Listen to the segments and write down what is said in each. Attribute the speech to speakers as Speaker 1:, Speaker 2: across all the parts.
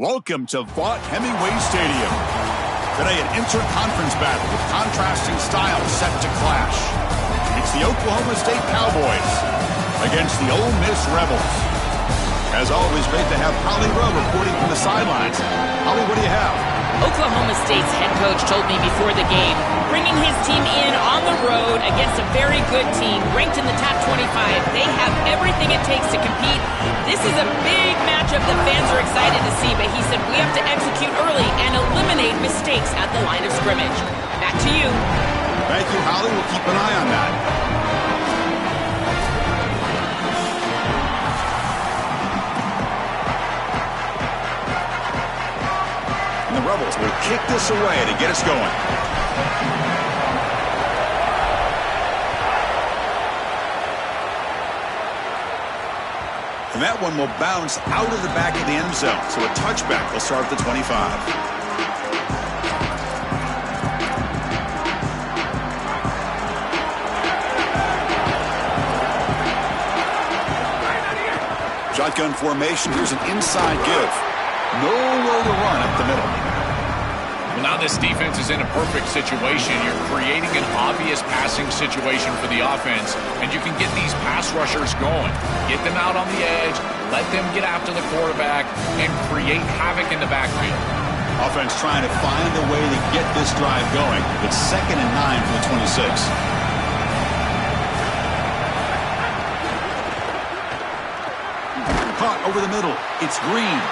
Speaker 1: Welcome to Vaught Hemingway Stadium. Today, an interconference battle with contrasting styles set to clash. It's the Oklahoma State Cowboys against the Ole Miss Rebels. As always, great to have Holly Rowe reporting from the sidelines. Holly, what do you have?
Speaker 2: Oklahoma State's head coach told me before the game, bringing his team in on the road against a very good team, ranked in the top 25. They have everything it takes to compete. This is a big matchup that fans are excited to see, but he said we have to execute early and eliminate mistakes at the line of scrimmage. Back to you.
Speaker 1: Thank you, Holly. We'll keep an eye on that. The Rebels will kick this away to get us going. And that one will bounce out of the back of the end zone. So a touchback will start at the 25. Shotgun formation. Here's an inside give. Nowhere to run up the middle.
Speaker 3: Well, now this defense is in a perfect situation. You're creating an obvious passing situation for the offense, and you can get these pass rushers going. Get them out on the edge, let them get after the quarterback, and create havoc in the backfield.
Speaker 1: Offense trying to find a way to get this drive going. It's 2nd and 9 for the 26. Caught over the middle. It's Green.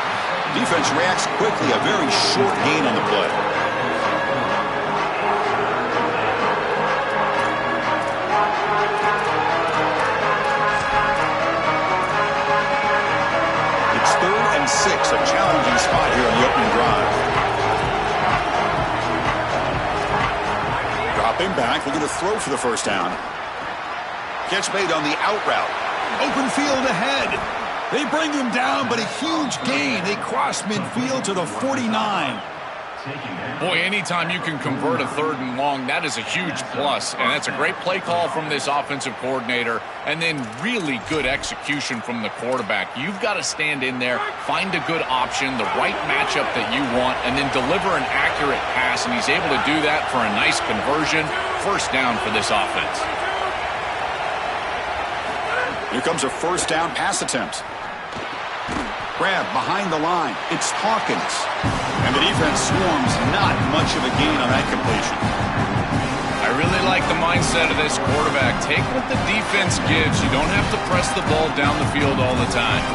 Speaker 1: Defense reacts quickly. A very short gain on the play. It's 3rd and 6. A challenging spot here on the opening drive. Dropping back. Looking to throw for the first down. Catch made on the out route. Open field ahead. They bring him down, but a huge gain. They cross midfield to the 49.
Speaker 3: Boy, anytime you can convert a 3rd and long, that is a huge plus. And that's a great play call from this offensive coordinator. And then really good execution from the quarterback. You've got to stand in there, find a good option, the right matchup that you want, and then deliver an accurate pass. And he's able to do that for a nice conversion. First down for this offense.
Speaker 1: Here comes a first down pass attempt. Grab behind the line. It's Hawkins. And the defense swarms. Not much of a gain on that completion.
Speaker 3: I really like the mindset of this quarterback. Take what the defense gives. You don't have to press the ball down the field all the time.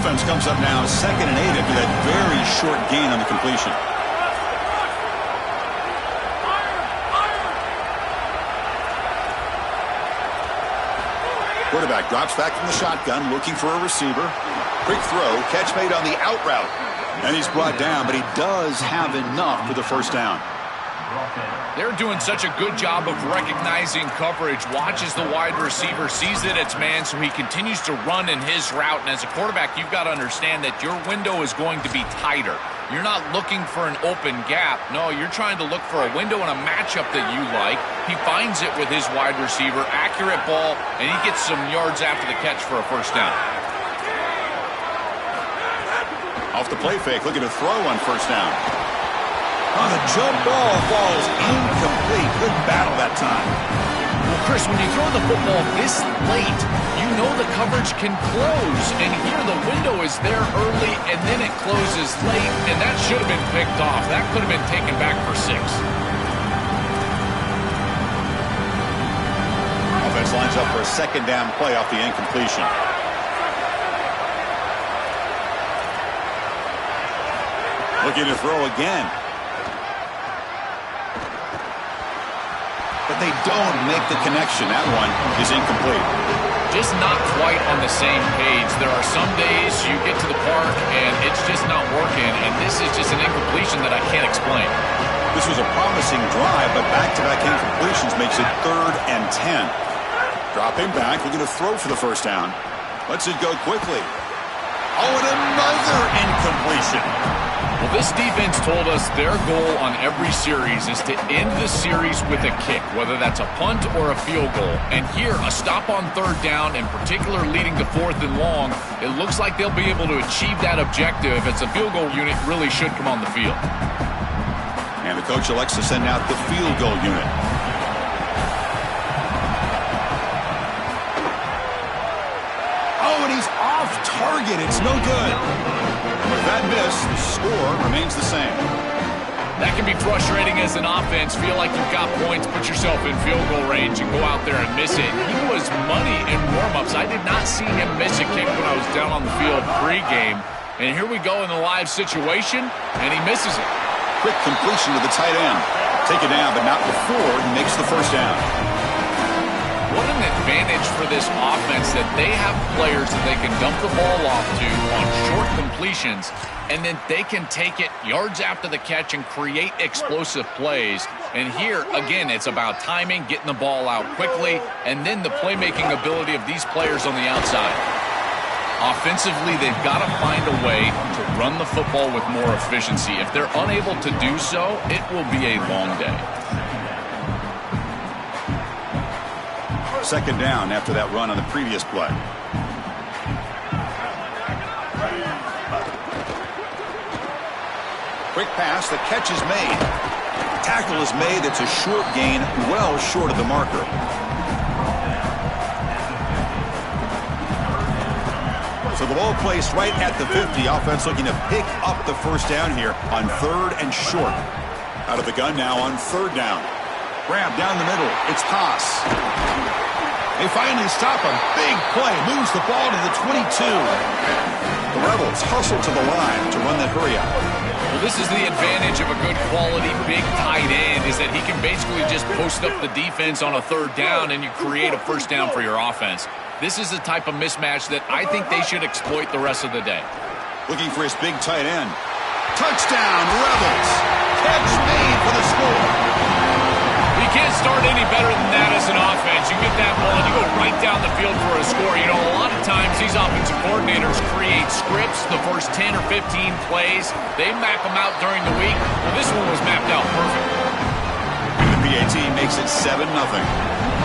Speaker 1: Offense comes up now 2nd and 8 after that very short gain on the completion. Quarterback drops back from the shotgun, looking for a receiver. Quick throw, catch made on the out route. And he's brought down, but he does have enough for the first down.
Speaker 3: They're doing such a good job of recognizing coverage. Watches the wide receiver, sees that it's man, so he continues to run in his route. And as a quarterback, you've got to understand that your window is going to be tighter. You're not looking for an open gap. No, you're trying to look for a window and a matchup that you like. He finds it with his wide receiver, accurate ball, and he gets some yards after the catch for a first down.
Speaker 1: Off the play fake, looking to throw on first down. On the jump ball falls incomplete. Good battle that time.
Speaker 3: Well, Chris, when you throw the football this late, you know the coverage can close. And here the window is there early, and then it closes late, and that should have been picked off. That could have been taken back for 6.
Speaker 1: Offense lines up for a 2nd down play off the incompletion. Looking to throw again. But they don't make the connection. That one is incomplete.
Speaker 3: Just not quite on the same page. There are some days you get to the park and it's just not working, and this is just an incompletion that I can't explain.
Speaker 1: This was a promising drive, but back-to-back incompletions makes it 3rd and 10. Dropping back, looking to throw for the first down. Lets it go quickly. Oh, and another incompletion.
Speaker 3: Well, this defense told us their goal on every series is to end the series with a kick, whether that's a punt or a field goal. And here, a stop on third down, in particular leading to 4th and long, it looks like they'll be able to achieve that objective as the field goal unit really should come on the field.
Speaker 1: And the coach elects to send out the field goal unit. Oh, and he's off target. It's no good. With that miss, the score remains the same.
Speaker 3: That can be frustrating as an offense. Feel like you've got points, put yourself in field goal range, and go out there and miss it. He was money in warm-ups. I did not see him miss a kick when I was down on the field pregame. And here we go in the live situation, and he misses it.
Speaker 1: Quick completion to the tight end. Take it down, but not before he makes the first down.
Speaker 3: What an advantage for this offense that they have players that they can dump the ball off to on short completions, and then they can take it yards after the catch and create explosive plays. And here, again, it's about timing, getting the ball out quickly, and then the playmaking ability of these players on the outside. Offensively, they've got to find a way to run the football with more efficiency. If they're unable to do so, it will be a long day.
Speaker 1: Second down after that run on the previous play. Quick pass, the catch is made. Tackle is made, it's a short gain, well short of the marker. So the ball placed right at the 50. Offense looking to pick up the first down here on 3rd and short. Out of the gun now on 3rd down. Grab down the middle. It's Haas. They finally stop a big play. Moves the ball to the 22. The Rebels hustle to the line to run that hurry out.
Speaker 3: Well, this is the advantage of a good quality big tight end, is that he can basically just post up the defense on a 3rd down and you create a first down for your offense. This is the type of mismatch that I think they should exploit the rest of the day.
Speaker 1: Looking for his big tight end. Touchdown, Rebels. Catch made for the score.
Speaker 3: You can't start any better than that as an offense. You get that ball and you go right down the field for a score. You know, a lot of times these offensive coordinators create scripts, the first 10 or 15 plays. They map them out during the week. Well, this one was mapped out perfect.
Speaker 1: And the PAT makes it 7-0.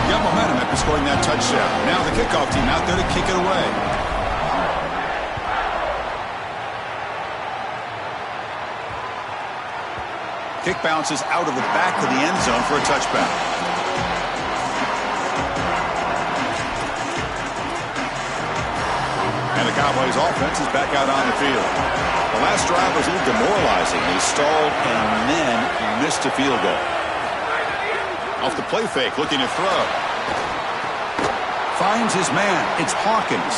Speaker 1: Got momentum after scoring that touchdown. Now the kickoff team out there to kick it away. Kick bounces out of the back of the end zone for a touchback. And the Cowboys offense is back out on the field. The last drive was a little demoralizing. They stalled and then missed a field goal. Off the play fake, looking to throw. Finds his man. It's Hawkins.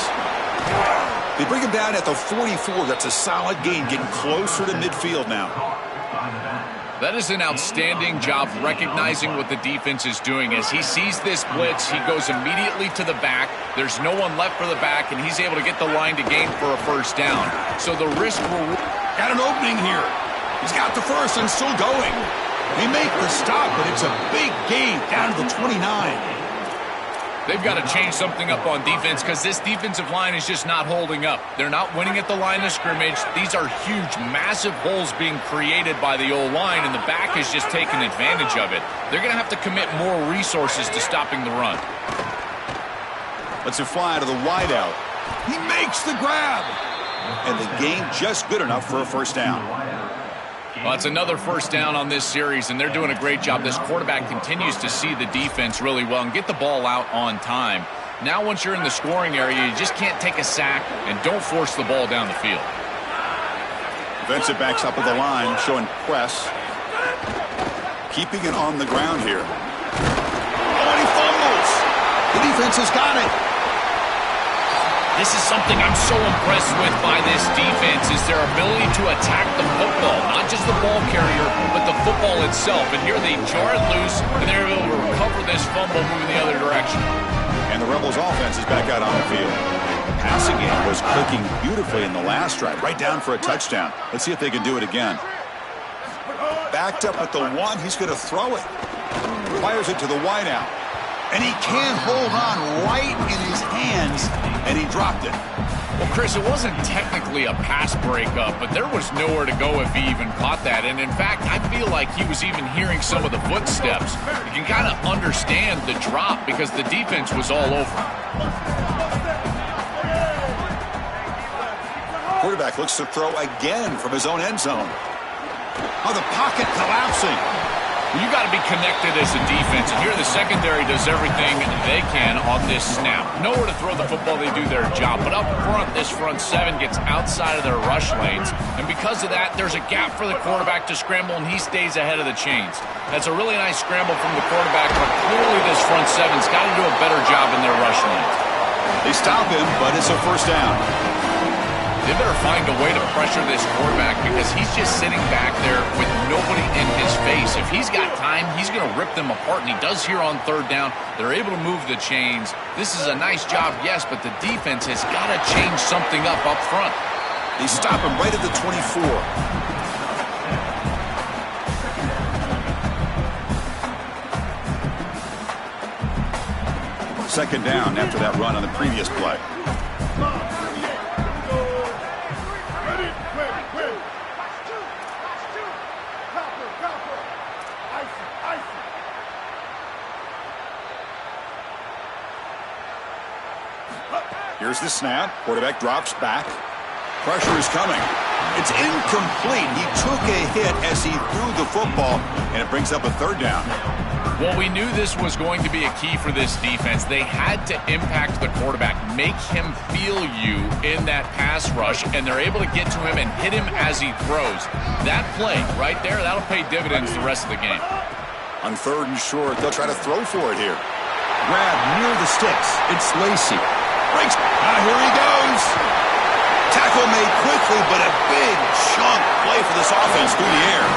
Speaker 1: They bring him down at the 44. That's a solid gain, getting closer to midfield now.
Speaker 3: That is an outstanding job recognizing what the defense is doing. As he sees this blitz, he goes immediately to the back. There's no one left for the back, and he's able to get the line to gain for a first down. So the risk reward.
Speaker 1: Got an opening here. He's got the first and still going. They make the stop, but it's a big gain down to the 29.
Speaker 3: They've got to change something up on defense because this defensive line is just not holding up. They're not winning at the line of scrimmage. These are huge, massive holes being created by the O-line, and the back is just taking advantage of it. They're going to have to commit more resources to stopping the run.
Speaker 1: Lets it fly to the wideout. He makes the grab. And the gain just good enough for a first down.
Speaker 3: Well, it's another first down on this series, and they're doing a great job. This quarterback continues to see the defense really well and get the ball out on time. Now, once you're in the scoring area, you just can't take a sack and don't force the ball down the field.
Speaker 1: Defensive backs up with the line, showing press. Keeping it on the ground here. Oh, and he fumbles. The defense has got it.
Speaker 3: This is something I'm so impressed with by this defense, is their ability to attack the football. Not just the ball carrier, but the football itself. And here they jar it loose, and they're able to recover this fumble moving the other direction.
Speaker 1: And the Rebels offense is back out on the field. The passing game was clicking beautifully in the last drive, right down for a touchdown. Let's see if they can do it again. Backed up at the one, he's going to throw it. Fires it to the wideout. And he can't hold on right in his hands, and he dropped it.
Speaker 3: Well, Chris, it wasn't technically a pass breakup, but there was nowhere to go if he even caught that. And in fact, I feel like he was even hearing some of the footsteps. You can kind of understand the drop because the defense was all over.
Speaker 1: Quarterback looks to throw again from his own end zone. Oh, the pocket collapsing.
Speaker 3: You got to be connected as a defense, and here the secondary does everything they can on this snap. Nowhere to throw the football, they do their job. But up front, this front seven gets outside of their rush lanes, and because of that, there's a gap for the quarterback to scramble, and he stays ahead of the chains. That's a really nice scramble from the quarterback, but clearly this front seven's got to do a better job in their rush lanes.
Speaker 1: They stop him, but it's a first down.
Speaker 3: They better find a way to pressure this quarterback because he's just sitting back there with nobody in his face. If he's got time, he's going to rip them apart, and he does here on third down. They're able to move the chains. This is a nice job, yes, but the defense has got to change something up front.
Speaker 1: They stop him right at the 24. Second down after that run on the previous play. Here's the snap. Quarterback drops back. Pressure is coming. It's incomplete. He took a hit as he threw the football, and it brings up a third down.
Speaker 3: Well, we knew this was going to be a key for this defense. They had to impact the quarterback, make him feel you in that pass rush, and they're able to get to him and hit him as he throws. That play right there, that'll pay dividends the rest of the game.
Speaker 1: On third and short, they'll try to throw for it here. Grab near the sticks. It's Lacy. Breaks. Here he goes. Tackle made quickly, but a big chunk play for this offense through the air.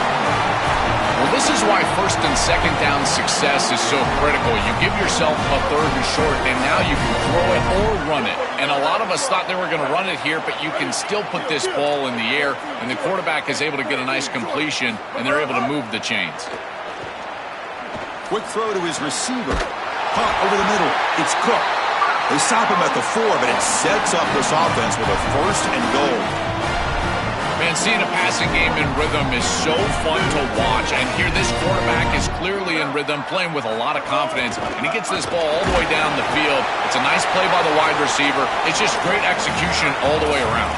Speaker 3: Well, this is why first and second down success is so critical. You give yourself a third and short, and now you can throw it or run it. And a lot of us thought they were going to run it here, but you can still put this ball in the air, and the quarterback is able to get a nice completion, and they're able to move the chains.
Speaker 1: Quick throw to his receiver. Caught over the middle. It's Cook. They stop him at the 4, but it sets up this offense with a first and goal.
Speaker 3: Man, seeing a passing game in rhythm is so fun to watch. And here this quarterback is clearly in rhythm, playing with a lot of confidence. And he gets this ball all the way down the field. It's a nice play by the wide receiver. It's just great execution all the way around.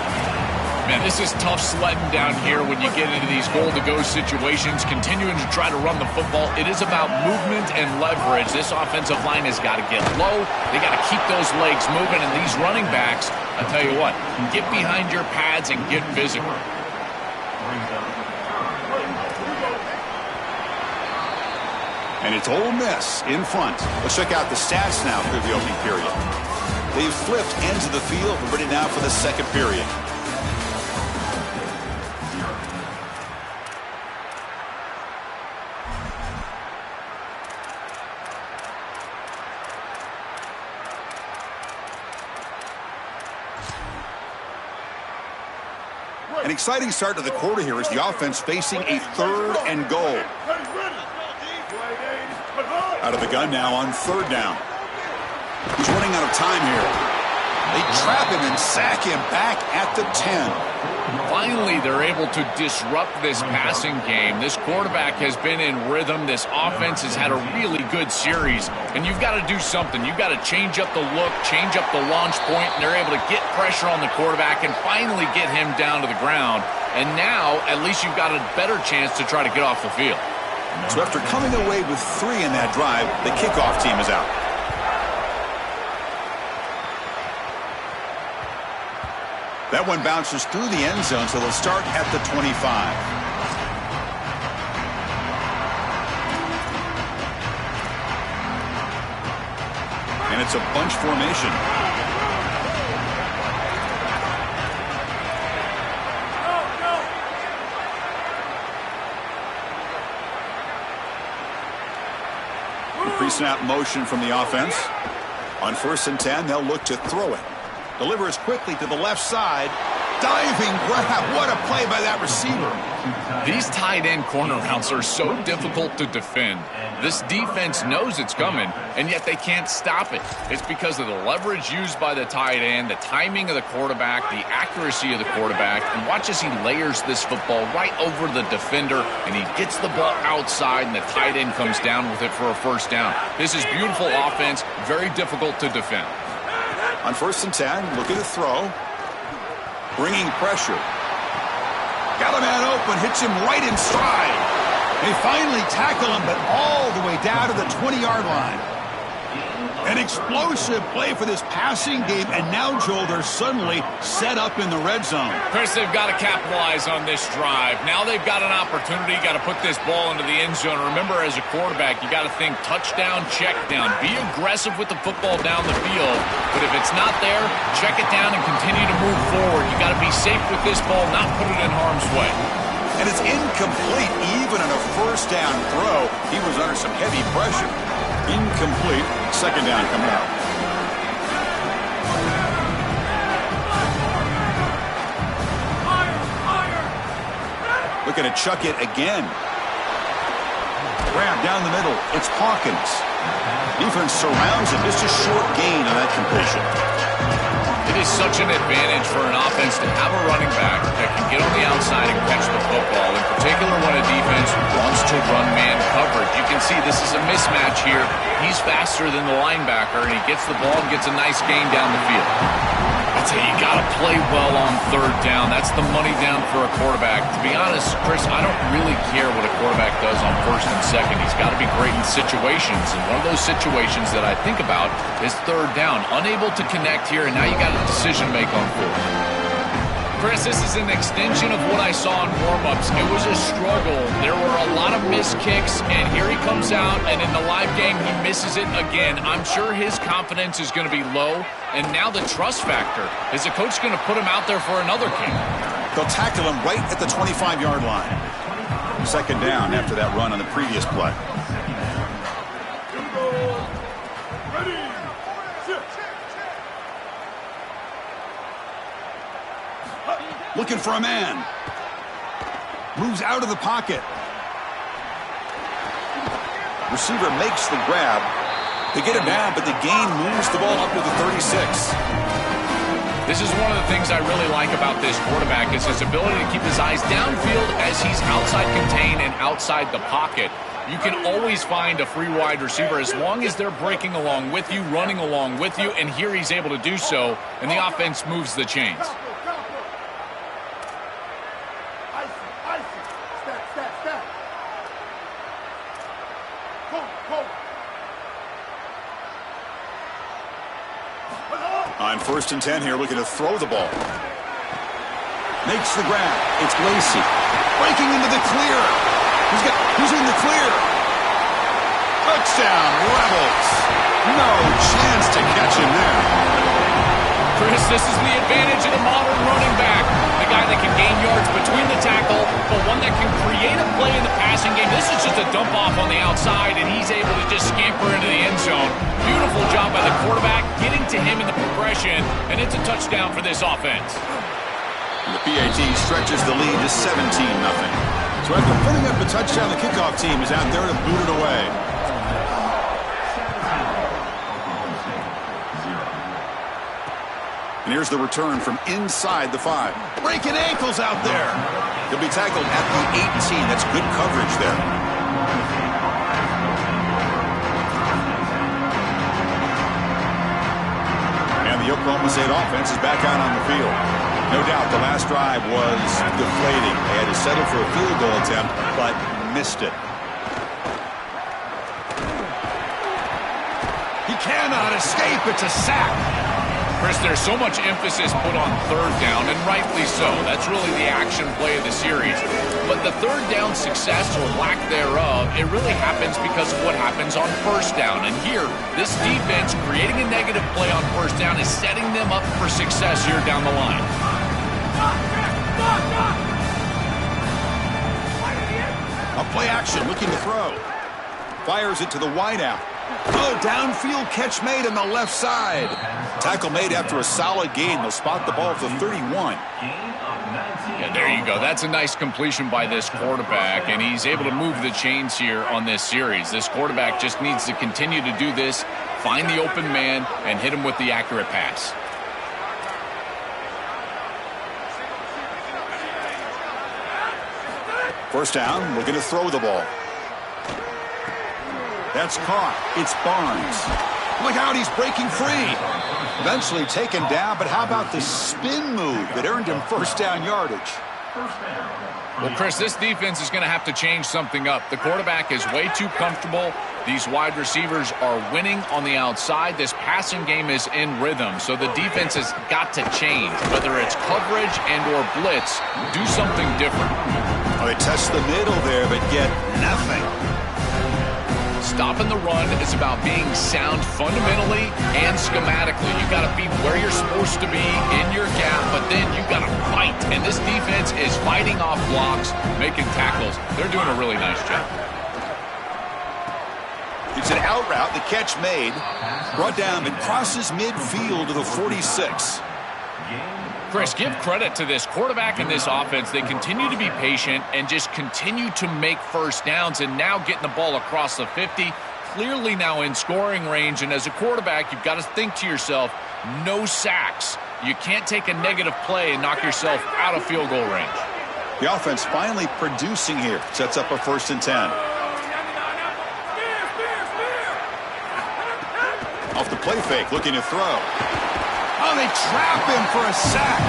Speaker 3: Man, this is tough sledding down here when you get into these goal-to-go situations, continuing to try to run the football. It is about movement and leverage. This offensive line has got to get low. They got to keep those legs moving, and these running backs, I'll tell you what, get behind your pads and get physical.
Speaker 1: And it's Ole Miss in front. Let's check out the stats now through the opening period. They've flipped ends of the field. We're ready now for the second period. An exciting start to the quarter here as the offense facing a third and goal. Out of the gun now on third down. He's running out of time here. They trap him and sack him back at the 10.
Speaker 3: Finally, they're able to disrupt this passing game. This quarterback has been in rhythm. This offense has had a really good series. And you've got to do something. You've got to change up the look, change up the launch point, and they're able to get pressure on the quarterback and finally get him down to the ground. And now, at least you've got a better chance to try to get off the field.
Speaker 1: So after coming away with 3 in that drive, the kickoff team is out. That one bounces through the end zone, so they'll start at the 25. And it's a bunch formation. Pre-snap motion from the offense. On 1st and 10, they'll look to throw it. Delivers quickly to the left side. Diving grab. What a play by that receiver.
Speaker 3: These tight end corner routes are so difficult to defend. This defense knows it's coming, and yet they can't stop it. It's because of the leverage used by the tight end, the timing of the quarterback, the accuracy of the quarterback, and watch as he layers this football right over the defender, and he gets the ball outside, and the tight end comes down with it for a first down. This is beautiful offense, very difficult to defend.
Speaker 1: On 1st and 10, look at the throw. Bringing pressure. Got a man open, hits him right in stride. They finally tackle him, but all the way down to the 20-yard line. An explosive play for this passing game, and now, Joel, they're suddenly set up in the red zone.
Speaker 3: Chris, they've got to capitalize on this drive. Now they've got an opportunity, got to put this ball into the end zone. Remember, as a quarterback, you got to think touchdown, check down. Be aggressive with the football down the field, but if it's not there, check it down and continue to move forward. You got to be safe with this ball, not put it in harm's way.
Speaker 1: And it's incomplete, even on a first down throw. He was under some heavy pressure. Incomplete. 2nd down coming out. Looking to chuck it again. Grab down the middle. It's Hawkins. Defense surrounds him. Just a short gain on that completion.
Speaker 3: It is such an advantage for an offense to have a running back that can get on the outside and catch the football, in particular when a defense wants to run man coverage. You can see this is a mismatch here. He's faster than the linebacker, and he gets the ball and gets a nice gain down the field. I'd say you got to play well on 3rd down. That's the money down for a quarterback. To be honest, Chris, I don't really care what a quarterback does on 1st and 2nd. He's got to be great in situations, and one of those situations that I think about is 3rd down. Unable to connect here, and now you got a decision to make on 4th. Chris, this is an extension of what I saw in warm-ups. It was a struggle. There were a lot of missed kicks, and here he comes out, and in the live game, he misses it again. I'm sure his confidence is going to be low, and now the trust factor. Is the coach going to put him out there for another kick?
Speaker 1: They'll tackle him right at the 25-yard line. 2nd down after that run on the previous play. Looking for a man. Moves out of the pocket. Receiver makes the grab. They get him down, but the gain moves the ball up to the 36.
Speaker 3: This is one of the things I really like about this quarterback is his ability to keep his eyes downfield as he's outside contained and outside the pocket. You can always find a free wide receiver as long as they're breaking along with you, running along with you, and here he's able to do so, and the offense moves the chains.
Speaker 1: On 1st and 10 here, looking to throw the ball. Makes the grab. It's Lacy. Breaking into the clear. Who's in the clear? Touchdown, Rebels. No chance to catch him there.
Speaker 3: Chris, this is the advantage of the modern running back. The guy that can gain yards between the tackle, but one that can create a play in the passing game. This is just a dump off on the outside, and he's able to just scamper into the end zone. Beautiful job by the quarterback, getting to him in the progression, and it's a touchdown for this offense.
Speaker 1: And the PAT stretches the lead to 17-0. So after putting up a touchdown, the kickoff team is out there to boot it away. And here's the return from inside the 5. Breaking ankles out there. He'll be tackled at the 18. That's good coverage there. And the Oklahoma State offense is back out on the field. No doubt the last drive was deflating. They had to settle for a field goal attempt, but missed it. He cannot escape. It's a sack.
Speaker 3: Chris, there's so much emphasis put on 3rd down, and rightly so. That's really the action play of the series. But the 3rd down success or lack thereof, it really happens because of what happens on 1st down. And here, this defense creating a negative play on 1st down is setting them up for success here down the line.
Speaker 1: A play action, looking to throw. Fires it to the wideout. Oh, downfield catch made on the left side. Tackle made after a solid gain. They'll spot the ball at the 31.
Speaker 3: Yeah, there you go. That's a nice completion by this quarterback, and he's able to move the chains here on this series. This quarterback just needs to continue to do this, find the open man, and hit him with the accurate pass.
Speaker 1: First down, looking to throw the ball. That's caught. It's Barnes. Look out, he's breaking free. Eventually taken down, but how about the spin move that earned him first down yardage?
Speaker 3: Well, Chris, this defense is going to have to change something up. The quarterback is way too comfortable. These wide receivers are winning on the outside. This passing game is in rhythm, so the defense has got to change. Whether it's coverage and or blitz, do something different.
Speaker 1: Well, they test the middle there, but get nothing.
Speaker 3: Stopping the run is about being sound fundamentally and schematically. You got to be where you're supposed to be in your gap, but then you got to fight. And this defense is fighting off blocks, making tackles. They're doing a really nice job.
Speaker 1: It's an out route. The catch made. Brought down and crosses midfield to the 46.
Speaker 3: Chris, give credit to this quarterback and this offense. They continue to be patient and just continue to make first downs, and now getting the ball across the 50, clearly now in scoring range. And as a quarterback, you've got to think to yourself, no sacks. You can't take a negative play and knock yourself out of field goal range.
Speaker 1: The offense finally producing here. Sets up a 1st and 10. Off the play fake, looking to throw. Oh, they trap him for a sack.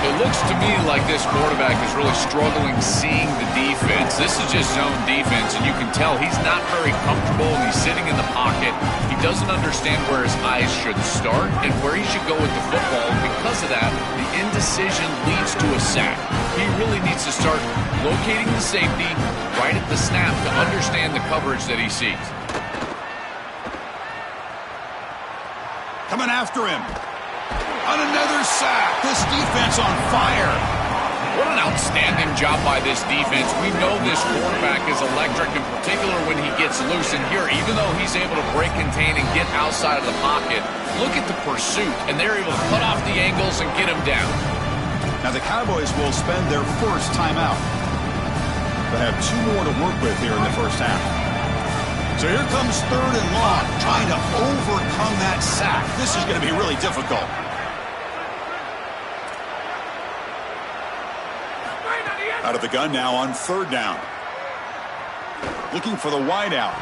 Speaker 3: It looks to me like this quarterback is really struggling seeing the defense. This is just zone defense, and you can tell he's not very comfortable, and he's sitting in the pocket. He doesn't understand where his eyes should start and where he should go with the football. Because of that, the indecision leads to a sack. He really needs to start locating the safety right at the snap to understand the coverage that he sees.
Speaker 1: Coming after him. On another sack. This defense on fire.
Speaker 3: What an outstanding job by this defense. We know this quarterback is electric, in particular when he gets loose. And here, even though he's able to break, contain, and get outside of the pocket, look at the pursuit. And they're able to cut off the angles and get him down.
Speaker 1: Now the Cowboys will spend their first timeout. They have 2 more to work with here in the first half. So here comes 3rd and long, trying to overcome that sack. This is going to be really difficult. Out of the gun now on 3rd down. Looking for the wideout.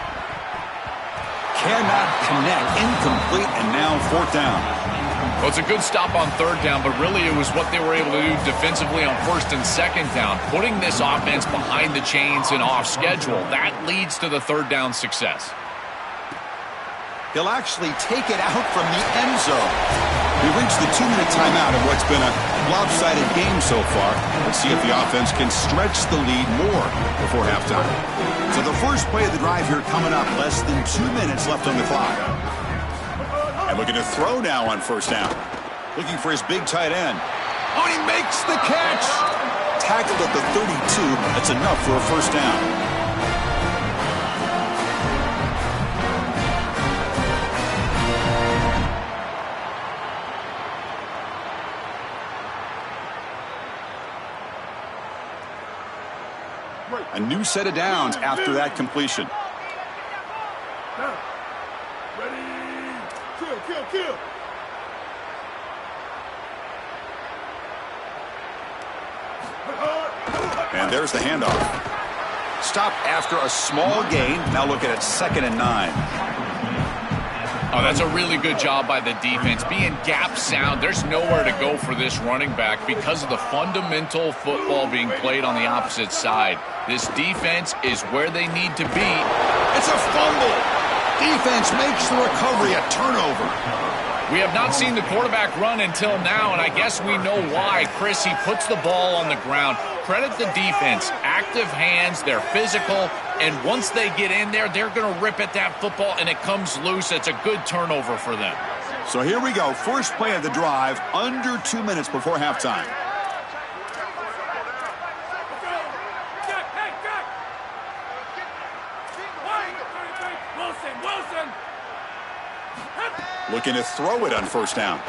Speaker 1: Cannot connect. Incomplete, and now 4th down.
Speaker 3: Well, it's a good stop on 3rd down, but really it was what they were able to do defensively on 1st and 2nd down, putting this offense behind the chains and off schedule. That leads to the 3rd down success.
Speaker 1: He'll actually take it out from the end zone. We reached the 2-minute timeout of what's been a lopsided game so far. Let's see if the offense can stretch the lead more before halftime. So the first play of the drive here coming up, less than 2 minutes left on the clock. And looking to throw now on 1st down. Looking for his big tight end. Oh, he makes the catch! Tackled at the 32. That's enough for a 1st down. A new set of downs after that completion.
Speaker 4: Ready? Kill.
Speaker 1: And there's the handoff. Stopped after a small gain. Now look at it, 2nd and 9.
Speaker 3: Oh, that's a really good job by the defense. Being gap sound, there's nowhere to go for this running back because of the fundamental football being played on the opposite side. This defense is where they need to be.
Speaker 1: It's a fumble. Defense makes the recovery a turnover.
Speaker 3: We have not seen the quarterback run until now, and I guess we know why. Chris, he puts the ball on the ground. Credit the defense. Active hands, they're physical, and once they get in there, they're going to rip at that football, and it comes loose. It's a good turnover for them.
Speaker 1: So here we go. First play of the drive, under 2 minutes before halftime.
Speaker 4: Wilson.
Speaker 1: Looking to throw it on first down.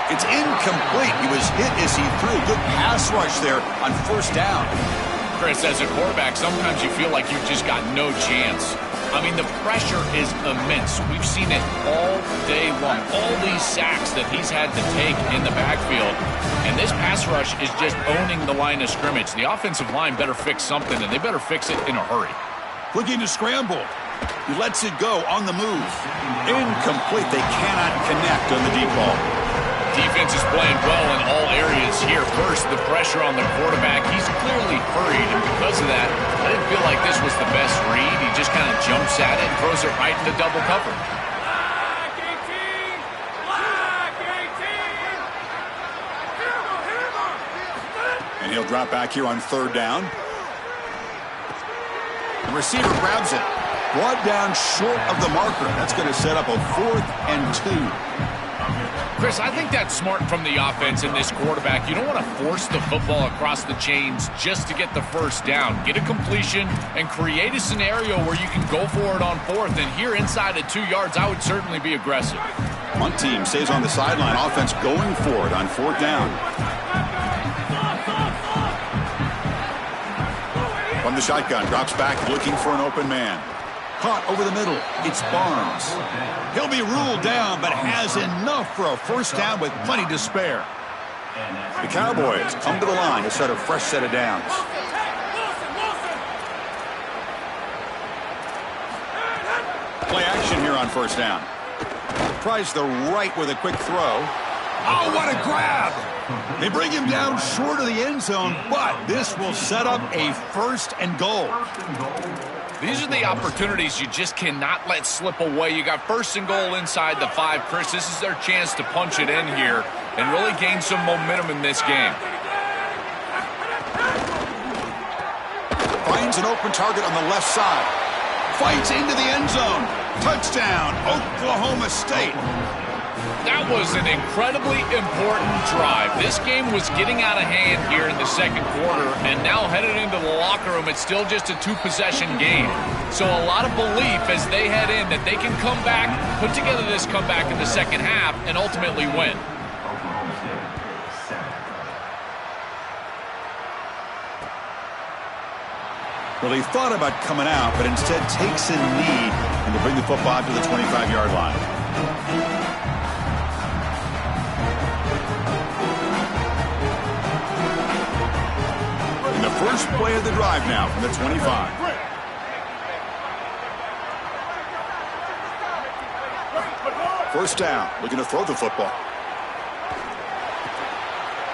Speaker 1: It's incomplete. He was hit as he threw. Good pass rush there on first down.
Speaker 3: Chris, as a quarterback, sometimes you feel like you've just got no chance. I mean, the pressure is immense. We've seen it all day long. All these sacks that he's had to take in the backfield. And this pass rush is just owning the line of scrimmage. The offensive line better fix something, and they better fix it in a hurry.
Speaker 1: Looking to scramble. He lets it go on the move. Incomplete. They cannot connect on the deep ball.
Speaker 3: Defense is playing well in all areas here. First, the pressure on the quarterback. He's clearly hurried, and because of that, I didn't feel like this was the best read. He just kind of jumps at it and throws it right into double cover.
Speaker 1: And he'll drop back here on third down. The receiver grabs it. Brought down short of the marker. That's going to set up a 4th and 2.
Speaker 3: Chris, I think that's smart from the offense in this quarterback. You don't want to force the football across the chains just to get the first down. Get a completion and create a scenario where you can go for it on 4th. And here inside at 2 yards, I would certainly be aggressive.
Speaker 1: One team stays on the sideline. Offense going for it on 4th down. From the shotgun, drops back looking for an open man. Caught over the middle. It's Barnes. He'll be ruled down, but has enough for a first down with plenty to spare. The Cowboys come to the line to set a fresh set of downs. Play action here on first down. Tries the right with a quick throw. Oh, what a grab! They bring him down short of the end zone, but this will set up a 1st and goal.
Speaker 3: These are the opportunities you just cannot let slip away. You got 1st and goal inside the 5. Chris, this is their chance to punch it in here and really gain some momentum in this game.
Speaker 1: Finds an open target on the left side. Fights into the end zone. Touchdown, Oklahoma State.
Speaker 3: That was an incredibly important drive. This game was getting out of hand here in the second quarter, and now headed into the locker room, it's still just a 2-possession game. So a lot of belief as they head in that they can come back, put together this comeback in the second half, and ultimately win.
Speaker 1: Well, he thought about coming out, but instead takes a knee and to bring the football to the 25-yard line. In the first play of the drive now from the 25. First down, looking to throw the football.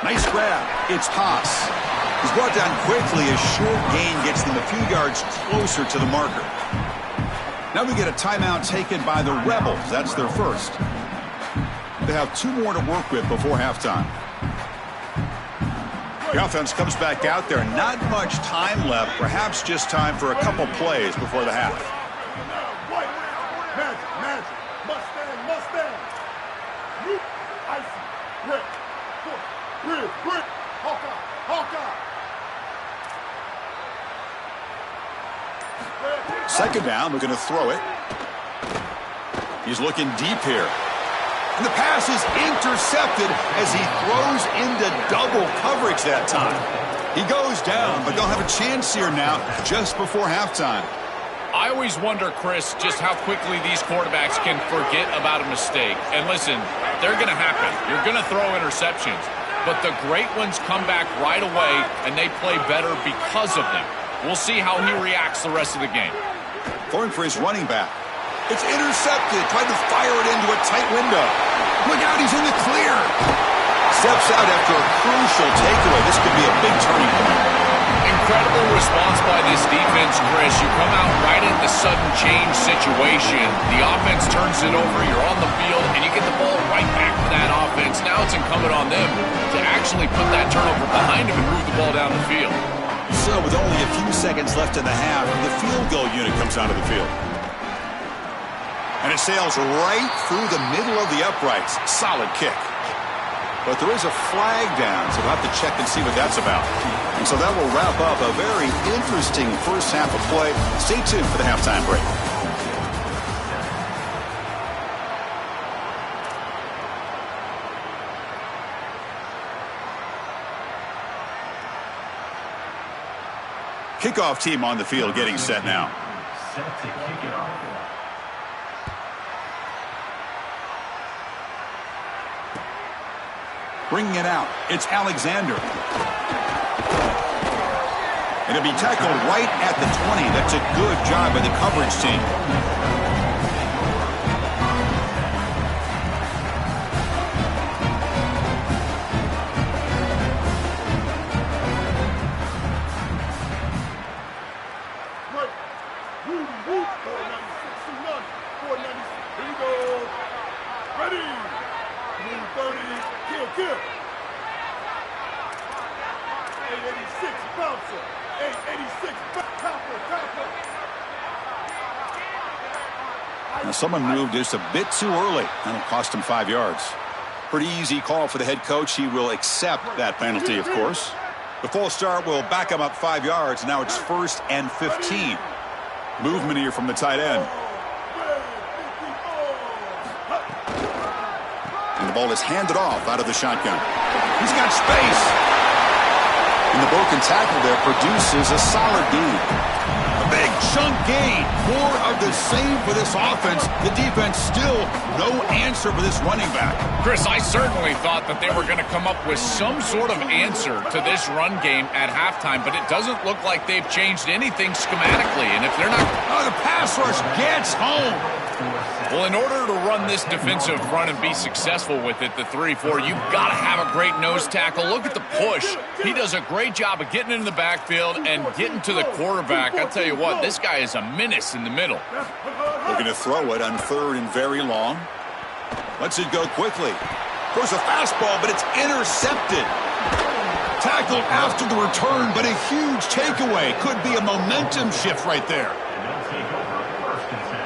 Speaker 1: Nice grab. It's Haas. He's brought down quickly. A short gain gets them a few yards closer to the marker. Now we get a timeout taken by the Rebels. That's their first. They have 2 more to work with before halftime. The offense comes back out there. Not much time left. Perhaps just time for a couple plays before the half.
Speaker 4: Magic. Mustang. Luke, Icy, Brick. Hawkeye.
Speaker 1: Second down, we're going to throw it. He's looking deep here. And the pass is intercepted as he throws into double coverage that time. He goes down, but they'll have a chance here now just before halftime.
Speaker 3: I always wonder, Chris, just how quickly these quarterbacks can forget about a mistake. And listen, they're going to happen. You're going to throw interceptions. But the great ones come back right away, and they play better because of them. We'll see how he reacts the rest of the game.
Speaker 1: Going for his running back. It's intercepted. Tried to fire it into a tight window. Look out, he's in the clear. Steps out after a crucial takeaway. This could be a big turning point.
Speaker 3: Incredible response by this defense, Chris. You come out right at the sudden change situation. The offense turns it over. You're on the field, and you get the ball right back to that offense. Now it's incumbent on them to actually put that turnover behind them and move the ball down the field.
Speaker 1: So with only a few seconds left in the half, the field goal unit comes onto the field. And it sails right through the middle of the uprights. Solid kick. But there is a flag down, so we'll have to check and see what that's about. And so that will wrap up a very interesting first half of play. Stay tuned for the halftime break. Kickoff team on the field getting set now.
Speaker 5: Set to kick it off.
Speaker 1: Bringing it out, it's Alexander. And it'll be tackled right at the 20. That's a good job by the coverage team. Now someone moved just a bit too early. That'll cost him 5 yards. Pretty easy call for the head coach. He will accept that penalty, of course. The false start will back him up 5 yards. Now it's 1st and 15. Movement here from the tight end. And the ball is handed off out of the shotgun. He's got space. And the broken tackle there produces a solid gain. A big chunk gain. More of the same for this offense. The defense still no answer for this running back.
Speaker 3: Chris, I certainly thought that they were going to come up with some sort of answer to this run game at halftime, but it doesn't look like they've changed anything schematically. And if they're not...
Speaker 1: Oh, the pass rush gets home.
Speaker 3: Well, in order to run this defensive front and be successful with it, the 3-4, you've got to have a great nose tackle. Look at the push. He does a great job of getting into the backfield and getting to the quarterback. I tell you what, this guy is a menace in the middle.
Speaker 1: Looking to throw it on 3rd and very long. Lets it go quickly. Throws a fastball, but it's intercepted. Tackled after the return, but a huge takeaway. Could be a momentum shift right there.
Speaker 5: They'll take over 1st and 10.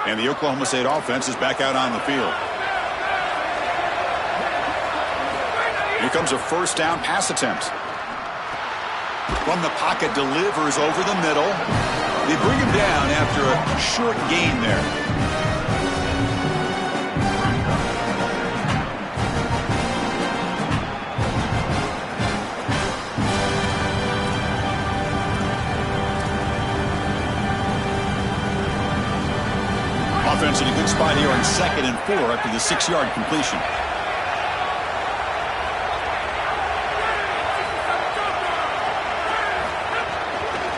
Speaker 1: And the Oklahoma State offense is back out on the field. Here comes a 1st down pass attempt. From the pocket, delivers over the middle. They bring him down after a short gain there. Offense in a good spot here on 2nd and 4 after the 6-yard completion.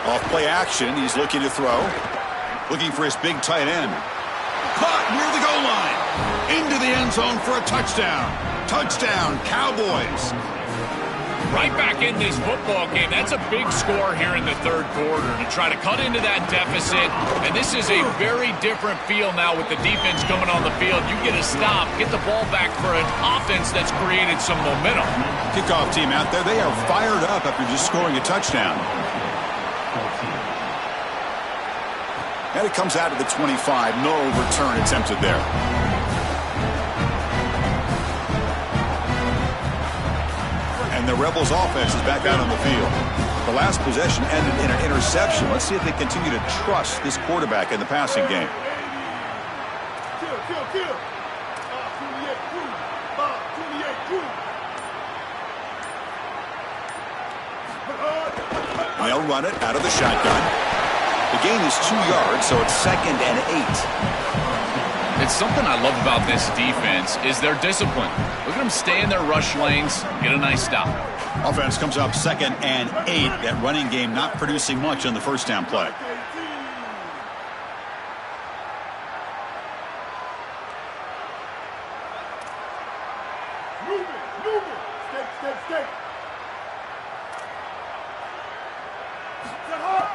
Speaker 1: Off play action, he's looking to throw. Looking for his big tight end. Caught near the goal line. Into the end zone for a touchdown. Touchdown, Cowboys.
Speaker 3: Right back in this football game. That's a big score here in the 3rd quarter to try to cut into that deficit. And this is a very different feel now with the defense coming on the field. You get a stop, get the ball back for an offense that's created some momentum.
Speaker 1: Kickoff team out there. They are fired up after just scoring a touchdown. And it comes out of the 25. No return attempted there. And the Rebels offense is back out on the field. The last possession ended in an interception. Let's see if they continue to trust this quarterback in the passing game. They'll run it out of the shotgun. The gain is 2 yards, so it's 2nd and 8.
Speaker 3: It's something I love about this defense is their discipline. Look at them stay in their rush lanes, get a nice stop.
Speaker 1: Offense comes up 2nd and 8. That running game not producing much on the 1st down play.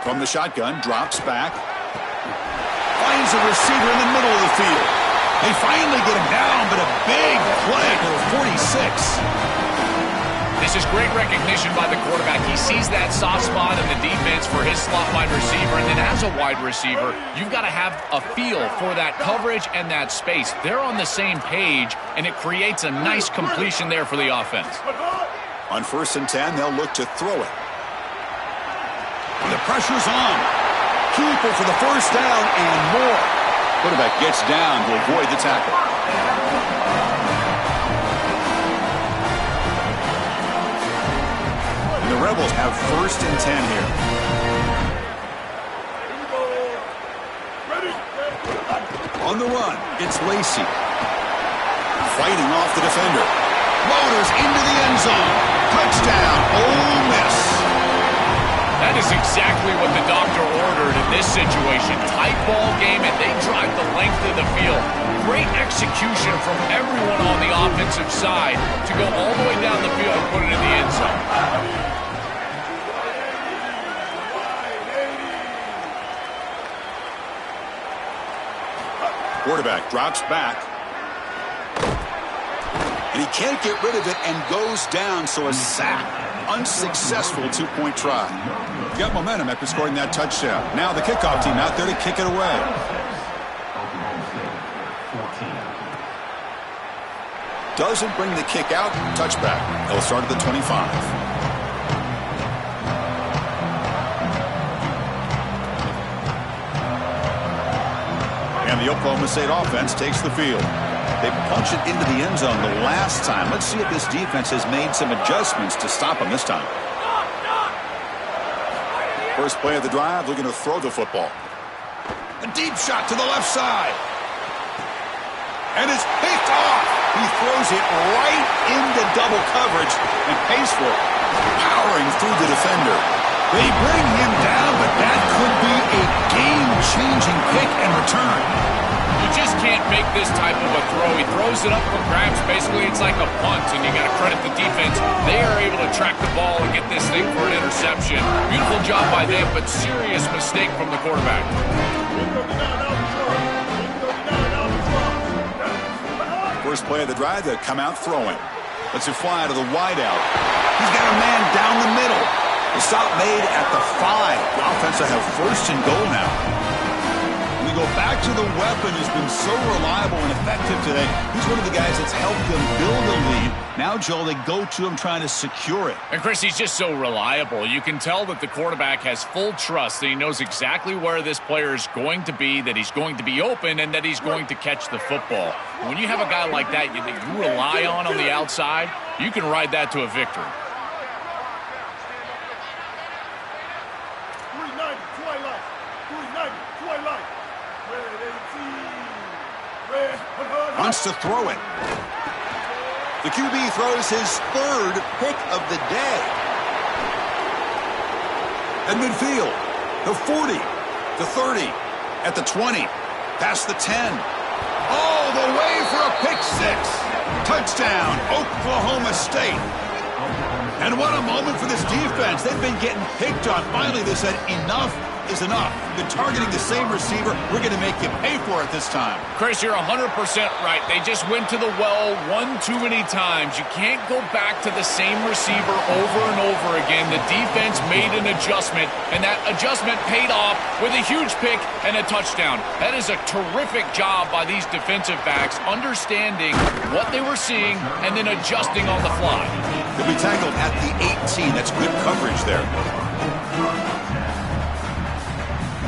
Speaker 1: From the shotgun, drops back. Finds a receiver in the middle of the field. They finally get him down, but a big play to the 46.
Speaker 3: This is great recognition by the quarterback. He sees that soft spot in the defense for his slot wide receiver, and then as a wide receiver, you've got to have a feel for that coverage and that space. They're on the same page, and it creates a nice completion there for the offense.
Speaker 1: On 1st and 10, they'll look to throw it. The pressure's on. Keeper for the first down and more. Quarterback gets down to avoid the tackle. The Rebels have 1st and 10 here. On the run, it's Lacy. Fighting off the defender. Motors into the end zone. Touchdown, Ole Miss.
Speaker 3: That is exactly what the doctor ordered in this situation. Tight ball game, and they drive the length of the field. Great execution from everyone on the offensive side to go all the way down the field and put it in the end zone.
Speaker 1: Quarterback drops back. And he can't get rid of it and goes down, so a sack. Unsuccessful 2-point try. Got momentum after scoring that touchdown. Now the kickoff team out there to kick it away. Doesn't bring the kick out. Touchback. He'll start at the 25. And the Oklahoma State offense takes the field. They punch it into the end zone the last time. Let's see if this defense has made some adjustments to stop them this time. First play of the drive, looking to throw the football. A deep shot to the left side. And it's picked off. He throws it right into double coverage and pays for it. Powering through the defender. They bring him down, but that could be a game-changing pick and return.
Speaker 3: You just can't make this type of a throw. He throws it up for grabs. Basically, it's like a punt, and you got to credit the defense. They are able to track the ball and get this thing for an interception. Beautiful job by them, but serious mistake from the quarterback.
Speaker 1: First play of the drive, they come out throwing. Lets it fly to the wideout. He's got a man down the middle. The stop made at the 5. The offense will have 1st and goal now. We go back to the weapon who's been so reliable and effective today. He's one of the guys that's helped them build a lead. Now, Joel, they go to him trying to secure it.
Speaker 3: And, Chris, he's just so reliable. You can tell that the quarterback has full trust, that he knows exactly where this player is going to be, that he's going to be open, and that he's going to catch the football. When you have a guy like that you rely on the outside, you can ride that to a victory.
Speaker 1: Wants to throw it. The QB throws his 3rd pick of the day. At midfield, the 40, the 30, at the 20, past the 10. All the way for a pick 6. Touchdown, Oklahoma State. And what a moment for this defense. They've been getting picked on. Finally, they said enough is enough. Been targeting the same receiver. We're going to make you pay for it this time.
Speaker 3: Chris, you're 100% right. They just went to the well one too many times. You can't go back to the same receiver over and over again. The defense made an adjustment, and that adjustment paid off with a huge pick and a touchdown. That is a terrific job by these defensive backs, understanding what they were seeing and then adjusting on the fly.
Speaker 1: He'll be tackled at the 18. That's good coverage there.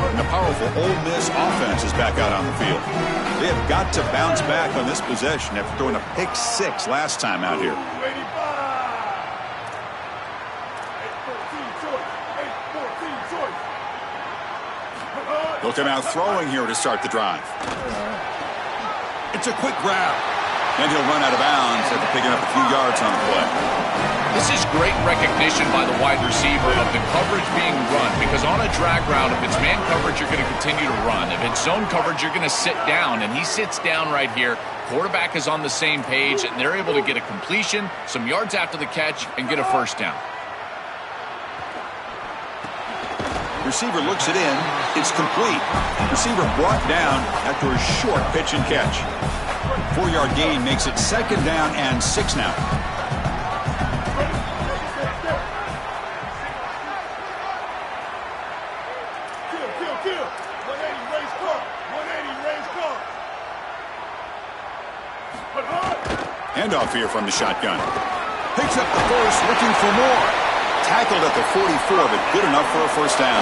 Speaker 1: And a powerful Ole Miss offense is back out on the field. They have got to bounce back on this possession after throwing a pick 6 last time out here. They'll come out throwing here to start the drive. It's a quick grab. And he'll run out of bounds after picking up a few yards on the play.
Speaker 3: This is great recognition by the wide receiver of the coverage being run, because on a drag route, if it's man coverage, you're going to continue to run. If it's zone coverage, you're going to sit down, and he sits down right here. Quarterback is on the same page, and they're able to get a completion, some yards after the catch, and get a first down.
Speaker 1: Receiver looks it in. It's complete. Receiver brought down after a short pitch and catch. 4-yard gain makes it 2nd down and 6 now.
Speaker 4: Kill. 180, raise car. 180, raise car.
Speaker 1: Handoff here from the shotgun. Picks up the first, looking for more. Tackled at the 44, but good enough for a first down.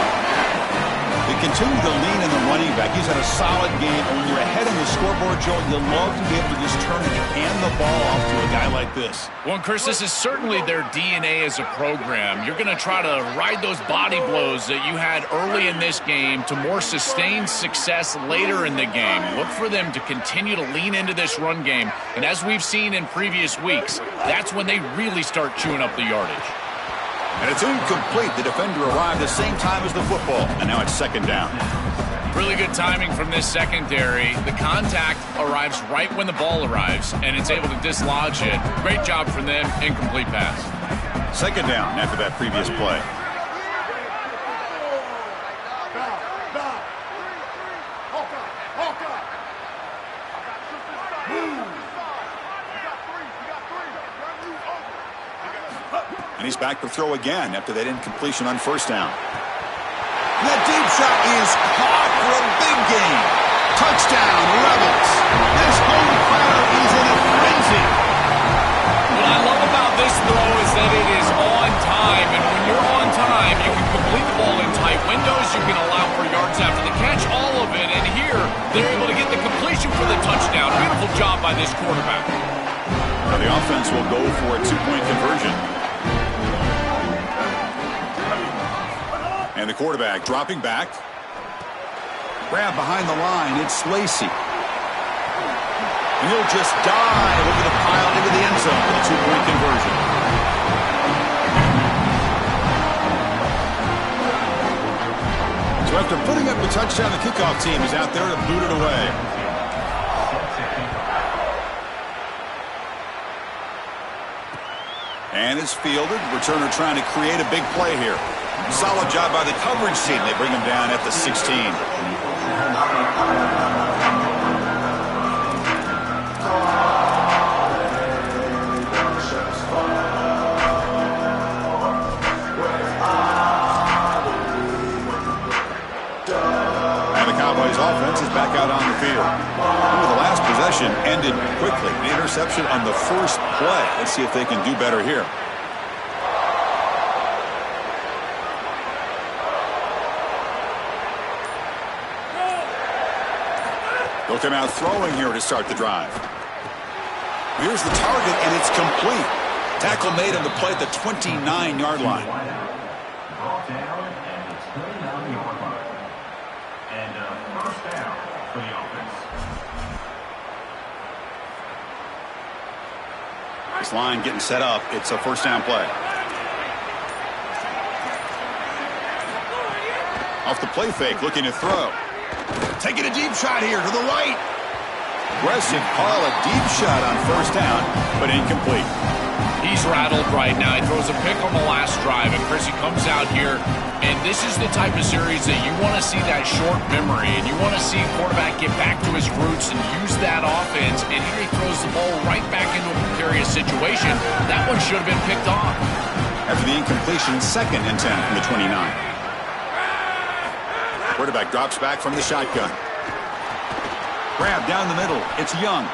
Speaker 1: They continue to lean in the running back. He's had a solid game. And when you're ahead on the scoreboard, Joe, you love to be able to just turn and hand the ball off to a guy like this.
Speaker 3: Well, Chris, this is certainly their DNA as a program. You're going to try to ride those body blows that you had early in this game to more sustained success later in the game. Look for them to continue to lean into this run game. And as we've seen in previous weeks, that's when they really start chewing up the yardage.
Speaker 1: And it's incomplete. The defender arrived the same time as the football, and now it's second down.
Speaker 3: Really good timing from this secondary. The contact arrives right when the ball arrives, and it's able to dislodge it. Great job from them. Incomplete pass.
Speaker 1: Second down after that previous play. And he's back to throw again after that incompletion on first down. And that deep shot is caught for a big gain. Touchdown, Rebels. This home crowd is in a frenzy.
Speaker 3: What I love about this throw is that it is on time. And when you're on time, you can complete the ball in tight windows. You can allow for yards after the catch, all of it. And here, they're able to get the completion for the touchdown. Beautiful job by this quarterback.
Speaker 1: Now the offense will go for a two-point conversion. And the quarterback dropping back. Grab behind the line. It's Lacy. And he'll just dive over the pile into the end zone with a two-point conversion. So after putting up the touchdown, the kickoff team is out there to boot it away. And it's fielded. Returner trying to create a big play here. Solid job by the coverage team. They bring him down at the 16. And the Cowboys offense is back out on the field. Remember, the last possession ended quickly. The interception on the first play. Let's see if they can do better here. They'll come out throwing here to start the drive. Here's the target, and it's complete. Tackle made on the play at the 29-yard line.
Speaker 5: Brought down at the 29-yard line. And first down for the offense.
Speaker 1: This line getting set up. It's a first down play. Off the play fake, looking to throw. Taking a deep shot here to the right. Aggressive call, a deep shot on first down, but incomplete.
Speaker 3: He's rattled right now. He throws a pick on the last drive, and Chris, he comes out here, and this is the type of series that you want to see that short memory, and you want to see a quarterback get back to his roots and use that offense, and here he throws the ball right back into a precarious situation. That one should have been picked off.
Speaker 1: After the incompletion, 2nd and 10 from the 29. Quarterback drops back from the shotgun. Grab down the middle. It's Young.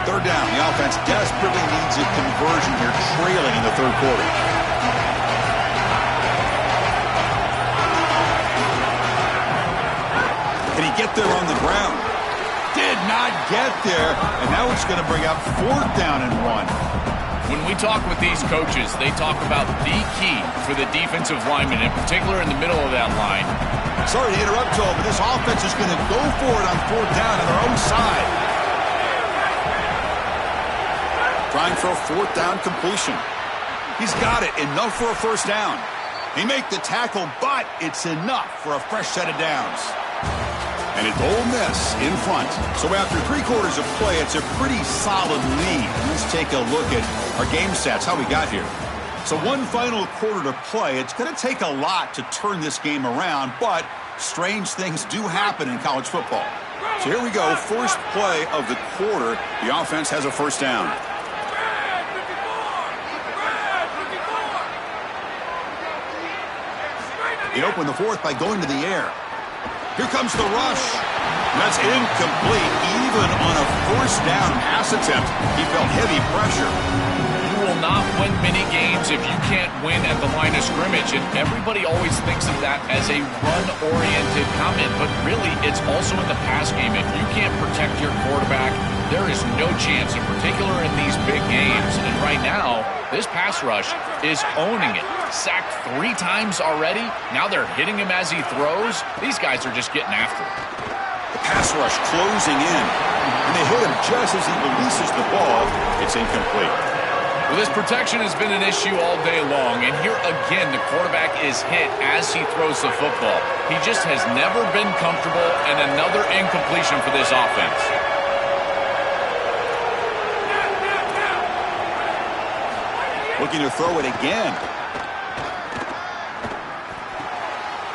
Speaker 1: Third down. The offense desperately needs a conversion here, trailing in the third quarter. Can he get there on the ground? Did not get there, and now it's going to bring up 4th down and 1.
Speaker 3: When we talk with these coaches, they talk about the key for the defensive lineman, in particular in the middle of that line.
Speaker 1: Sorry to interrupt, Joel, but this offense is going to go for it on 4th down on their own side. Trying for a 4th down completion. He's got it. Enough for a first down. He make the tackle, but it's enough for a fresh set of downs. And it's Ole Miss in front. So after 3 quarters of play, it's a pretty solid lead. Let's take a look at our game stats, how we got here. So 1 final quarter to play. It's going to take a lot to turn this game around, but strange things do happen in college football. So here we go, first play of the quarter. The offense has a first down. It opened the fourth by going to the air. Here comes the rush. That's incomplete. Even on a first down pass attempt, he felt heavy pressure.
Speaker 3: You will not win many games if you can't win at the line of scrimmage, and everybody always thinks of that as a run-oriented comment, but really it's also in the pass game. If you can't protect your quarterback, there is no chance, in particular in these big games. And right now, this pass rush is owning it. Sacked 3 times already. Now they're hitting him as he throws. These guys are just getting after it.
Speaker 1: The pass rush closing in, and they hit him just as he releases the ball. It's incomplete.
Speaker 3: Well, this protection has been an issue all day long, and here again the quarterback is hit as he throws the football. He just has never been comfortable, and another incompletion for this offense.
Speaker 1: Looking to throw it again.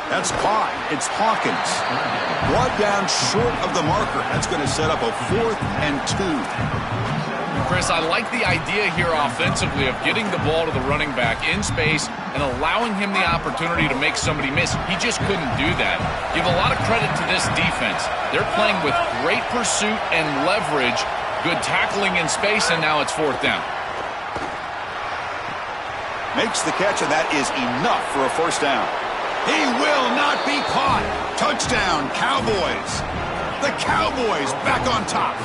Speaker 1: That's caught. It's Hawkins. Brought down short of the marker. That's going to set up a 4th and 2.
Speaker 3: Chris, I like the idea here offensively of getting the ball to the running back in space and allowing him the opportunity to make somebody miss. He just couldn't do that. Give a lot of credit to this defense. They're playing with great pursuit and leverage, good tackling in space, and now it's 4th down.
Speaker 1: Makes the catch, and that is enough for a first down. He will not be caught. Touchdown, Cowboys. The Cowboys back on top.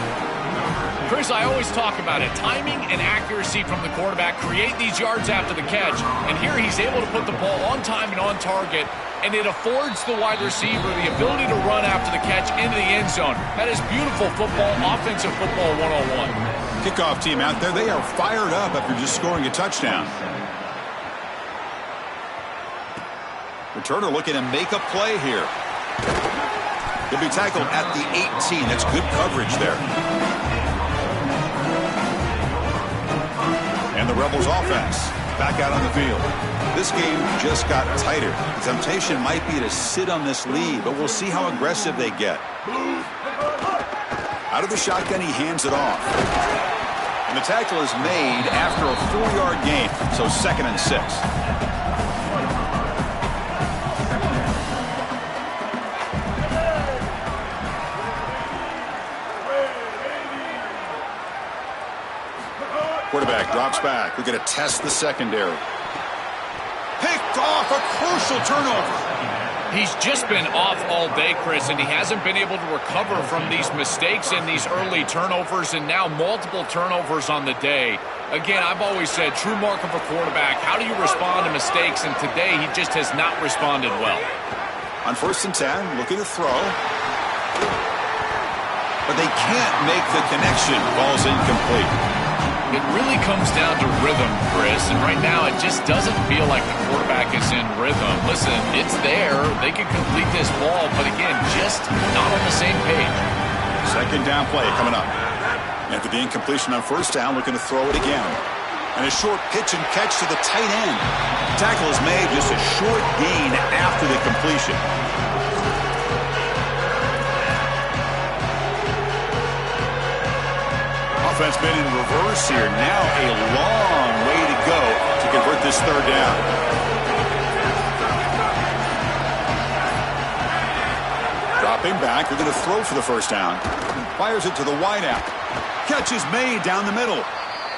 Speaker 3: Chris, I always talk about it. Timing and accuracy from the quarterback create these yards after the catch. And here he's able to put the ball on time and on target. And it affords the wide receiver the ability to run after the catch into the end zone. That is beautiful football, offensive football 101.
Speaker 1: Kickoff team out there, they are fired up after just scoring a touchdown. Returner looking to make a play here. He'll be tackled at the 18. That's good coverage there. And the Rebels offense back out on the field. This game just got tighter. The temptation might be to sit on this lead, but we'll see how aggressive they get. Out of the shotgun, he hands it off. And the tackle is made after a 4-yard gain, so 2nd and 6. Quarterback drops back. We're going to test the secondary. Picked off, a crucial turnover.
Speaker 3: He's just been off all day, Chris, and he hasn't been able to recover from these mistakes and these early turnovers, and now multiple turnovers on the day. Again, I've always said, true mark of a quarterback, how do you respond to mistakes? And today, he just has not responded well.
Speaker 1: On 1st and 10, looking to throw. But they can't make the connection. Ball's incomplete.
Speaker 3: It really comes down to rhythm, Chris, and right now it just doesn't feel like the quarterback is in rhythm. Listen, it's there. They can complete this ball, but again, just not on the same page.
Speaker 1: 2nd down play coming up. After the incompletion on 1st down, looking to throw it again. And a short pitch and catch to the tight end. Tackle is made, just a short gain after the completion. Offense made in reverse here. Now a long way to go to convert this 3rd down. Dropping back. We're going to throw for the 1st down. Fires it to the wideout. Catch is made down the middle.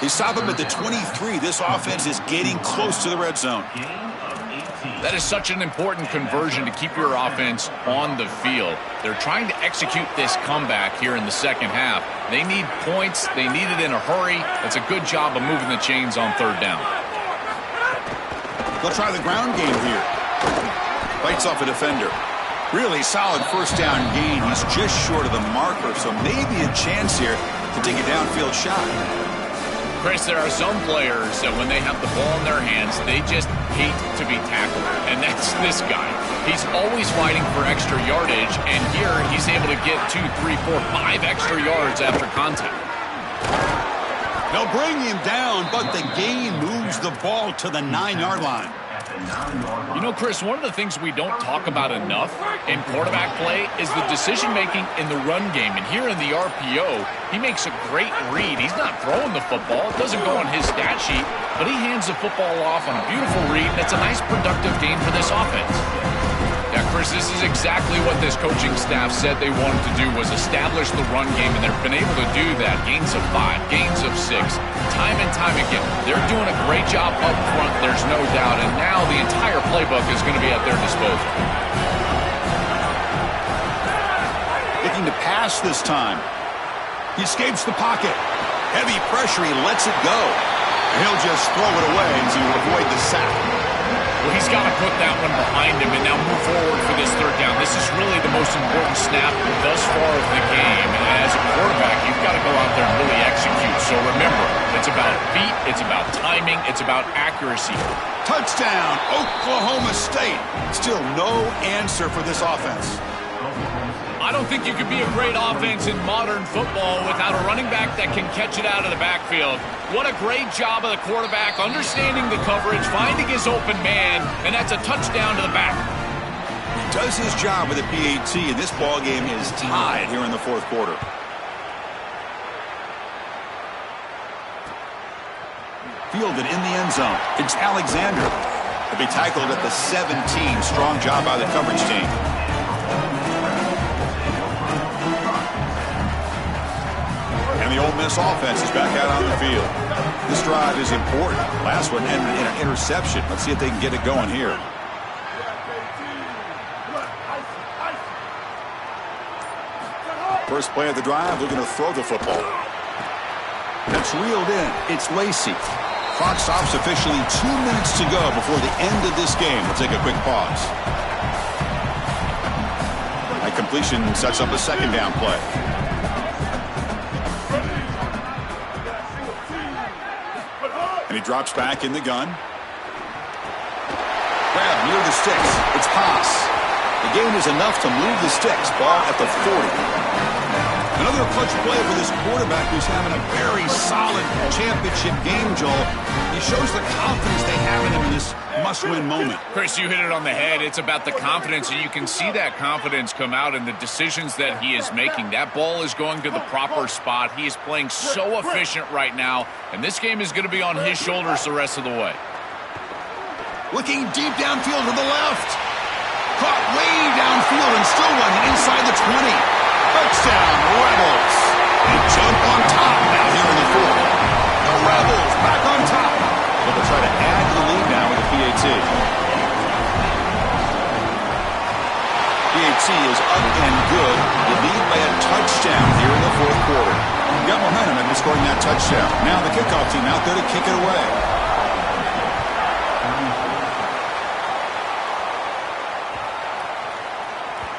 Speaker 1: They stop him at the 23. This offense is getting close to the red zone.
Speaker 3: That is such an important conversion to keep your offense on the field. They're trying to execute this comeback here in the 2nd half. They need points. They need it in a hurry. It's a good job of moving the chains on 3rd down.
Speaker 1: They'll try the ground game here. Bites off a defender. Really solid 1st down gain. He's just short of the marker, so maybe a chance here to take a downfield shot.
Speaker 3: Chris, there are some players that when they have the ball in their hands, they just hate to be tackled. And that's this guy. He's always fighting for extra yardage, and here he's able to get 2, 3, 4, 5 extra yards after contact.
Speaker 1: They'll bring him down, but the gain moves the ball to the 9-yard line.
Speaker 3: You know, Chris, one of the things we don't talk about enough in quarterback play is the decision-making in the run game. And here in the RPO, he makes a great read. He's not throwing the football. It doesn't go on his stat sheet, but he hands the football off on a beautiful read, and it's a nice, productive game for this offense. Yeah, Chris, this is exactly what this coaching staff said they wanted to do, was establish the run game, and they've been able to do that. Gains of 5, gains of 6, time and time again. They're doing a great job up front, there's no doubt, and now the entire playbook is going to be at their disposal.
Speaker 1: Looking to pass this time. He escapes the pocket. Heavy pressure, he lets it go. He'll just throw it away to avoid the sack.
Speaker 3: Well, he's got to put that one behind him and now move forward for this third down. This is really the most important snap thus far of the game. And as a quarterback, you've got to go out there and really execute. So remember, it's about feet, it's about timing, it's about accuracy.
Speaker 1: Touchdown, Oklahoma State. Still no answer for this offense.
Speaker 3: I don't think you could be a great offense in modern football without a running back that can catch it out of the backfield. What a great job of the quarterback, understanding the coverage, finding his open man, and that's a touchdown to the back.
Speaker 1: He does his job with a PAT, and this ball game is tied here in the fourth quarter. Fielded in the end zone. It's Alexander. He'll be tackled at the 17. Strong job by the coverage team. And the Ole Miss offense is back out on the field. This drive is important. Last one ended in an interception. Let's see if they can get it going here. First play of the drive, they're going to throw the football. That's reeled in. It's Lacey. Clock stops officially 2 minutes to go before the end of this game. We'll take a quick pause. That completion sets up a second down play. And he drops back in the gun. Grab near the sticks. It's pass. The gain is enough to move the sticks. Ball at the 40. Another clutch play for this quarterback who's having a very solid championship game, Joel. He shows the confidence they have in him in this must-win moment.
Speaker 3: Chris, you hit it on the head. It's about the confidence, and you can see that confidence come out in the decisions that he is making. That ball is going to the proper spot. He is playing so efficient right now, and this game is going to be on his shoulders the rest of the way.
Speaker 1: Looking deep downfield to the left. Caught way downfield and still running inside the 20. Touchdown, Rebels. They jump on top now here in the fourth. The Rebels back on top. But they'll try to add to the lead now with a PAT. PAT is up and good. The lead by a touchdown here in the fourth quarter. You got momentum after scoring that touchdown. Now the kickoff team out there to kick it away.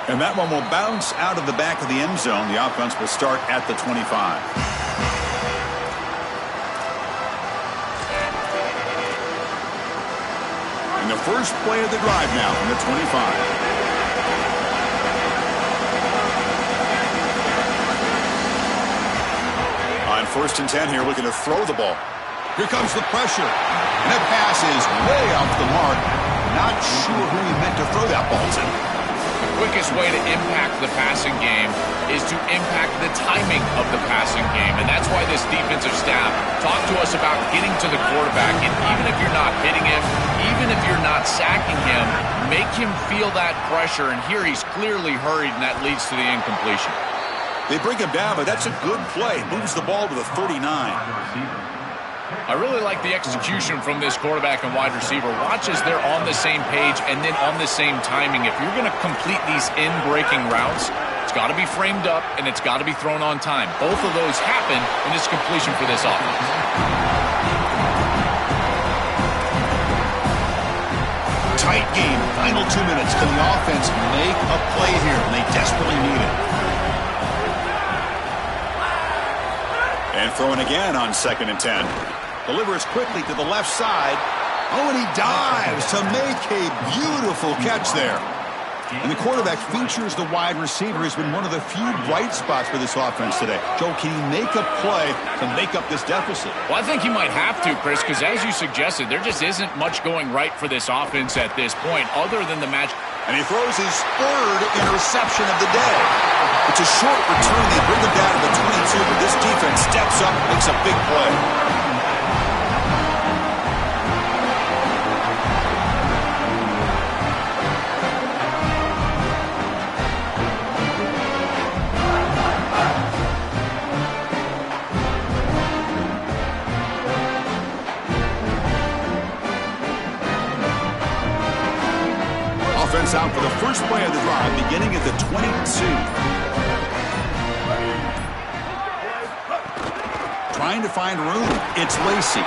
Speaker 1: And that one will bounce out of the back of the end zone. The offense will start at the 25. And the first play of the drive now from the 25. On 1st and 10 here, looking to throw the ball. Here comes the pressure. And that pass is way off the mark. Not sure who he meant to throw that ball to.
Speaker 3: Quickest way to impact the passing game is to impact the timing of the passing game. And that's why this defensive staff talked to us about getting to the quarterback. And even if you're not hitting him, even if you're not sacking him, make him feel that pressure. And here he's clearly hurried, and that leads to the incompletion.
Speaker 1: They bring him down, but that's a good play. Moves the ball to the 39.
Speaker 3: I really like the execution from this quarterback and wide receiver. Watch as they're on the same page and then on the same timing. If you're going to complete these in-breaking routes, it's got to be framed up and it's got to be thrown on time. Both of those happen in this completion for this offense.
Speaker 1: Tight game. Final 2 minutes. Can the offense make a play here? And they desperately need it. And throwing again on 2nd and 10. Delivers quickly to the left side. Oh, and he dives to make a beautiful catch there. And the quarterback features the wide receiver has been one of the few bright spots for this offense today. Joe, can he make a play to make up this deficit?
Speaker 3: Well, I think he might have to, Chris, because as you suggested, there just isn't much going right for this offense at this point other than the match.
Speaker 1: And he throws his third interception of the day. It's a short return. They bring him down to the 22, but this defense steps up, makes a big play. Offense out for the first play of the drive, beginning at the 22. Trying to find room. It's Lacy.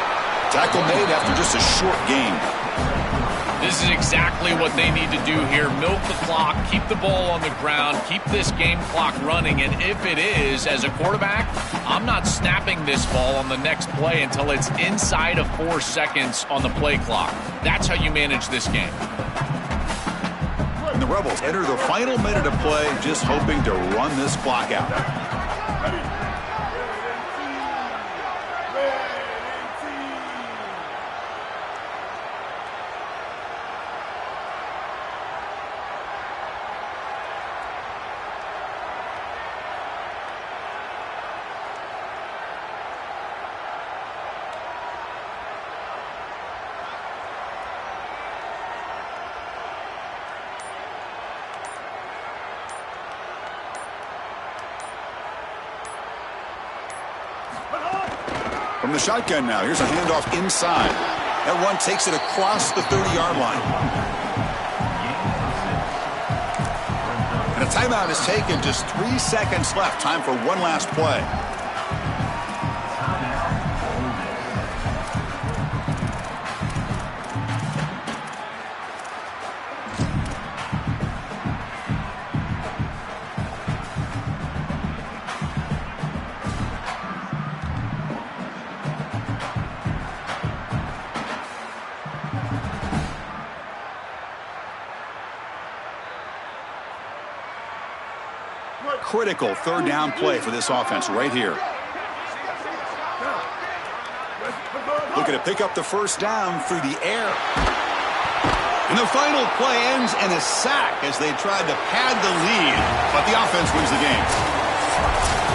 Speaker 1: Tackle made after just a short gain.
Speaker 3: This is exactly what they need to do here. Milk the clock, keep the ball on the ground, keep this game clock running. And if it is, as a quarterback, I'm not snapping this ball on the next play until it's inside of 4 seconds on the play clock. That's how you manage this game.
Speaker 1: And the Rebels enter the final minute of play, just hoping to run this clock out. From the shotgun now, here's a handoff inside. That one takes it across the 30-yard line. And a timeout is taken, just 3 seconds left. Time for one last play. Critical third down play for this offense right here. Looking to pick up the first down through the air. And the final play ends in a sack as they tried to pad the lead, but the offense wins the game.